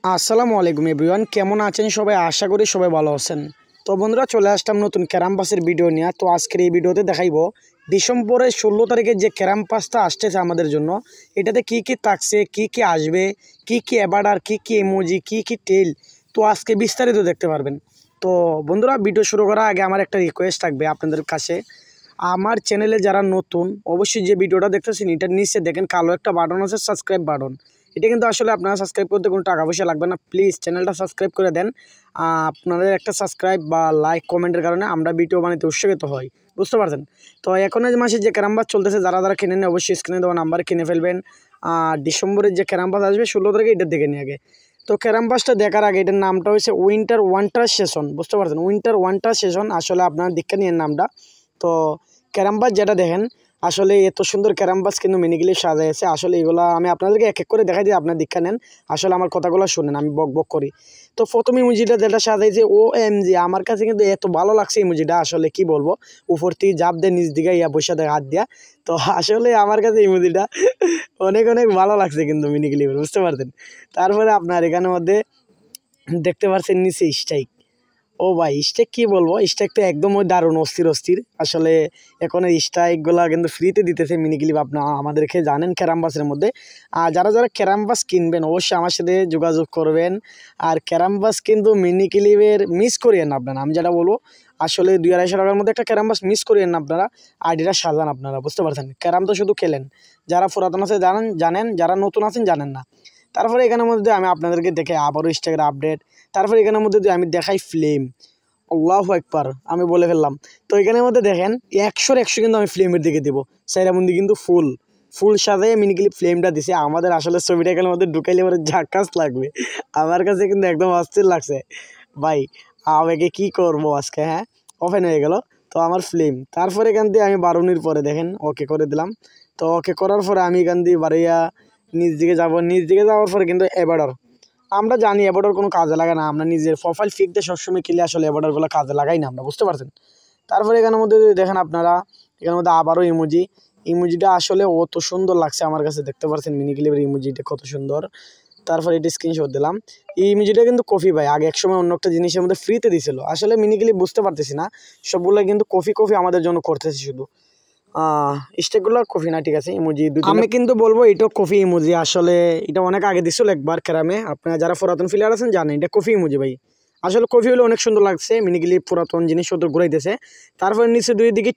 আসসালামু আলাইকুম এভরিওয়ান, কেমন আছেন সবাই? আশা করি সবাই ভালো আছেন। তো বন্ধুরা, চলে আসলাম নতুন ক্যারামপাসের ভিডিও নিয়ে। তো আজকের এই ভিডিওতে দেখাইবো ডিসেম্বরের 16 তারিখে যে ক্যারামপাসটা আসতেছে আমাদের জন্য, এটাতে কি কি থাকছে, কি কি আসবে, কি কি অ্যাবার্ডার, কি কি ইমোজি, কি কি টেল, তো আজকে বিস্তারিত দেখতে পারবেন। তো বন্ধুরা, ভিডিও শুরু করার আগে আমার একটা রিকোয়েস্ট থাকবে আপনাদের কাছে। আমার চ্যানেলে যারা নতুন, অবশ্যই যে ভিডিওটা দেখতেছেন এটার নিচে দেখেন কালো একটা বাটন আছে, সাবস্ক্রাইব বাটন। এটা কিন্তু আসলে আপনারা সাবস্ক্রাইব করতে কোনো টাকা পয়সা লাগবে না। প্লিজ চ্যানেলটা সাবস্ক্রাইব করে দেন। আপনাদের একটা সাবস্ক্রাইব বা লাইক কমেন্টের কারণে আমরা ভিডিও বানাতে উৎসাহিত হই, বুঝতে পারছেন? তো এখন এই মাসে যে ক্যারামবাস চলতেছে, যারা যারা কিনে নেন অবশ্যই স্ক্রিনে দেওয়া নাম্বার কিনে ফেলবেন। ডিসেম্বরের যে ক্যারামবাস আসবে 16 তারিখে, এটা দেখে নিয়ে আগে। তো ক্যারামবাসটা দেখার আগে এটার নামটা হচ্ছে উইন্টার ওয়ান্টার সেশন, বুঝতে পারছেন? উইন্টার ওয়ান্টার সেশন আসলে আপনারা দীক্ষা নিয়ে নামটা। তো ক্যারামবাস যেটা দেখেন, আসলে এত সুন্দর ক্যারামবাস কিন্তু মিনিগুলি সাজাইছে। আসলে এগুলো আমি আপনাদেরকে এক এক করে দেখাই দিই, আপনার দীক্ষা নেন। আসলে আমার কথাগুলো শুনেন, আমি বক বক করি। তো প্রথম ইমোজিটা যেটা সাজাইছে, OMG, আমার কাছে কিন্তু এত ভালো লাগছে ইমোজিটা, আসলে কি বলবো। উপর থেকে জাপ দিয়ে নিচ দিকে বসে দেয় হাত দিয়া। তো আসলে আমার কাছে ইমোজিটা অনেক অনেক ভালো লাগছে কিন্তু মিনিগুলি, বুঝতে পারছেন? তারপরে আপনার এখানের মধ্যে দেখতে পাচ্ছেন নিচে স্ট্রাইক। ও ভাই, স্টেক কি বলবো, স্টেক তো একদম ওই দারুণ অস্থির অস্থির। আসলে এখন এই স্ট্রাইকগুলো কিন্তু ফ্রিতে দিতেছে মিনি ক্লিপ, আপনার আমাদেরকে জানেন ক্যারামবাসের মধ্যে। আর যারা যারা ক্যারামবাস কিনবেন অবশ্যই আমার সাথে যোগাযোগ করবেন। আর ক্যারামবাস কিন্তু মিনি ক্লিপের মিস করিয়েন না আপনারা, আমি যেটা বলবো। আসলে 200-250 টাকার মধ্যে একটা ক্যারামবাস মিস করিয়েন না আপনারা। আইডিটা সাজান আপনারা, বুঝতে পারছেন? ক্যারাম তো শুধু খেলেন, যারা পুরাতন আছে জানেন জানেন, যারা নতুন আছেন জানেন না। তারপরে এখানের মধ্যে আমি আপনাদেরকে দেখে আবারও স্ট্রাইকের আপডেট। তারপরে এখানের মধ্যে আমি দেখাই ফ্লেম। আল্লাহু আকবার, আমি বলে ফেললাম। তো এখানের মধ্যে দেখেন 100-র 100 কিন্তু আমি ফ্লেমের দিকে দেবো। সাইরামন্দি কিন্তু ফুল ফুল সাজায় মিনি ক্লিপ ফ্লেমটা দিছে আমাদের। আসলে ছবিটা এখানের মধ্যে ঢুকাইলে পরে ঝাক্কাস লাগবে। আমার কাছে কিন্তু একদম অস্থির লাগছে ভাই। আমাকে কি করবো আজকে, হ্যাঁ। ওপেন হয়ে গেল তো আমার ফ্লেম। তারপরে এখান দিয়ে আমি বারুনির পরে দেখেন ওকে করে দিলাম। তো ওকে করার পরে আমি এখান দিয়ে বাড়িয়া নিচ দিকে যাব। নিচ দিকে যাওয়ার পরে কিন্তু এবারও আমরা জানি এবারও কোনো কাজে লাগে না, আমরা নিজের প্রোফাইল ফিক দিয়ে সবসময় কিনলে আসলে এবারগুলো কাজে লাগাই না আমরা, বুঝতে পারছেন? তারপরে এখানের মধ্যে যদি দেখেন আপনারা, এখানের মধ্যে আবারও ইমোজিটা আসলে অত সুন্দর লাগছে আমার কাছে, দেখতে পাচ্ছেন মিনি ক্লিপের ইমোজিটা কত সুন্দর। তারপরে এটি স্ক্রিনশট দিলাম। এই ইমোজিটা কিন্তু কফি ভাই, আগে এক সময় অন্য একটা জিনিসের মধ্যে ফ্রিতে দিছিল। আসলে মিনি ক্লিপ বুঝতে পারতেছি না, সবগুলো কিন্তু কফি কফি আমাদের জন্য করতেছে শুধু। স্টেকগুলো কফি না, ঠিক আছে। ইমোজি আমি কিন্তু বলবো এটা কফি ইমোজি। আসলে এটা অনেক আগে দিছিল একবার ক্যারামে, আপনারা যারা পুরাতন প্লেয়ার আছেন জানেন এটা কফি ইমোজি ভাই। আসলে কফি হলে অনেক সুন্দর লাগছে, মিনিগুলি পুরাতন জিনিসপত্র ঘুরাইতেছে। তারপরে নিচে দুই দিকে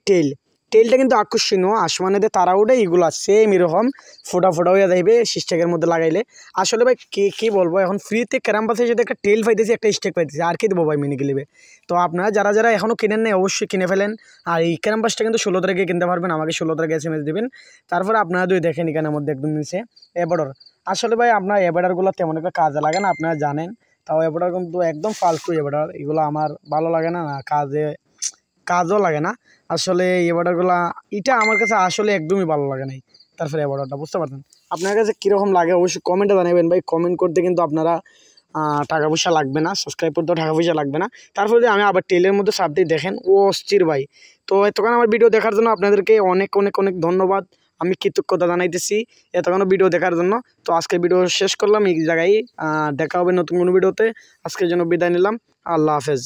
টেলটা কিন্তু আকর্ষণীয়, আসমানে দিয়ে তারা উঠে, এগুলো সেম এরকম ফোটা ফোটা হয়ে যাইবে স্টেকের মধ্যে লাগাইলে। আসলে ভাই কি বলবো, এখন ফ্রিতে ক্যারামবাসে যদি একটা টেল পাইতেছি, একটা স্টেক পাইতেছি, আর কি দেবো ভাই মিনি ক্লিপে। তো আপনারা যারা যারা এখনও কিনেন নাই অবশ্যই কিনে ফেলেন। আর এই ক্যারামবাসটা কিন্তু 16 তারিখে কিনতে পারবেন, আমাকে 16 তারিখে SMS দেবেন। তারপরে আপনারা দুই দেখেন এখানের মধ্যে একদম নিচে এবারর। আসলে ভাই আপনার এবারগুলো তেমন একটা কাজে লাগে না, আপনারা জানেন। তাও এবার কিন্তু একদম ফালতু এবার, এগুলো আমার ভালো লাগে না, কাজও লাগে না। আসলে এবারগুলা এটা আমার কাছে আসলে একদমই ভালো লাগে নাই। তারপরে এবারটা বুঝতে পারছেন, আপনার কাছে কীরকম লাগে অবশ্যই কমেন্টে জানাবেন ভাই। কমেন্ট করতে কিন্তু আপনারা টাকা পয়সা লাগবে না, সাবস্ক্রাইব করতেও টাকা পয়সা লাগবে না। তারপরে আমি আবার টেলের মধ্যে সাবজেক্ট দেখেন, ও অস্থির ভাই। তো এতক্ষণ আমার ভিডিও দেখার জন্য আপনাদেরকে অনেক অনেক অনেক ধন্যবাদ, আমি কৃতজ্ঞতা জানাইতেছি এতক্ষণ ভিডিও দেখার জন্য। তো আজকের ভিডিও শেষ করলাম এই জায়গায়, দেখা হবে নতুন কোনো ভিডিওতে। আজকের জন্য বিদায় নিলাম, আল্লাহ হাফেজ।